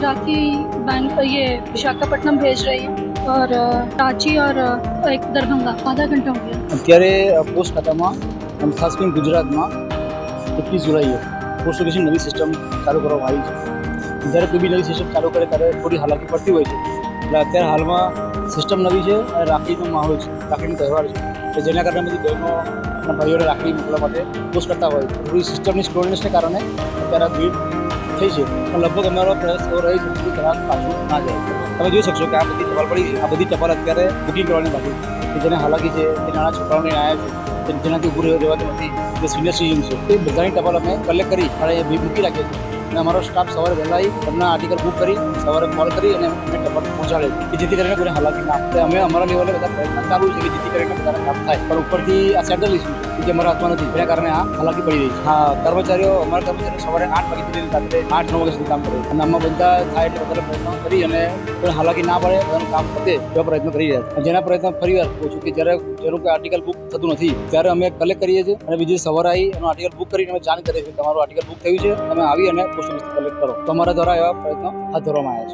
राखी bank ये विशाखापट्टनम भेज रही है और रांची और एक दरभंगा आधा घंटा हो गया। અત્યારે પોસ્ટ ખાતામાં ખાસ કરીને ગુજરાતમાં 21 જુલાઈએ પોસ્ટ ઓફિસની નવી સિસ્ટમ ચાલુ કરવામાં આવી છે. જ્યારે કોઈ બી નવી સિસ્ટમ ચાલુ કરે ત્યારે થોડી હાલાકી પડતી હોય છે. એટલે અત્યારે હાલમાં સિસ્ટમ નવી છે અને રાખડીનો માહોલ છે, રાખડીનો તહેવાર છે. તો જેના કારણે બધી બહેનો અને ભાઈઓને રાખડી મોકલવા માટે પોસ્ટ કરતા હોય છે. થોડી સિસ્ટમની સ્લોનેસને કારણે અત્યારે ભીડ થઈ છે. પણ લગભગ અમારો પ્રયાસ એવો રહે છે કે ગ્રાહક પાછું ના જાય. તમે જોઈ શકશો કે આ બધી ટપાલ પડી છે. આ બધી ટપાલ અત્યારે બુકિંગ કરવાની બાકી છે. જેને હાલાકી છે, જે નાના છોકરાઓને આવ્યા છે, જેનાથી ઊભું રહેવાતું નથી, જે સિનિયર સિટીઝન છે, એ બધાની ટપાલ અમે કલેક્ટ કરી અને મૂકી રાખીએ છીએ. અને અમારો સ્ટાફ સવારે વહેલા આવી એમના આર્ટિકલ બુક કરી સવારે કોલ કરી અને અમને ટપાલ પહોંચાડે કે જેથી કરીને કોઈને હાલાકી ના આપે. અમે અમારા લેવલે બધા પ્રયત્ન ચાલુ છે કે જેથી કરીને બધાને કામ થાય. પણ ઉપરથી આ સેન્ટ્રલ ઇસ્યુ જે અમારા હાથમાં નથી, એના કારણે આ હાલાકી પડી રહી છે. હા, અમારા કર્મચારીઓ સવારે 8 વાગ્યાથી લઈને રાત્રે 8-9 વાગ્યા સુધી કામ કરે અને આમાં બધા થાય એટલે બધા પ્રયત્નો કરી અને કોઈ હાલાકી ના પડે, બધાનું કામ પતે એવા પ્રયત્નો કરી રહ્યા છે. જેના પ્રયત્ન ફરી વાર કહું છું કે જ્યારે જેનું કોઈ આર્ટિકલ બુક થતું નથી ત્યારે અમે કલેક્ટ કરીએ છીએ અને બીજી સવારે આવી એનું આર્ટિકલ બુક કરીને અમે જાણ કરીએ છીએ કે તમારું આર્ટિકલ બુક થયું છે, તમે આવી અને પોસ્ટ ઓફિસથી કલેક્ટ કરો. તો અમારા દ્વારા એવા પ્રયત્નો હાથ ધરવામાં આવ્યા છે.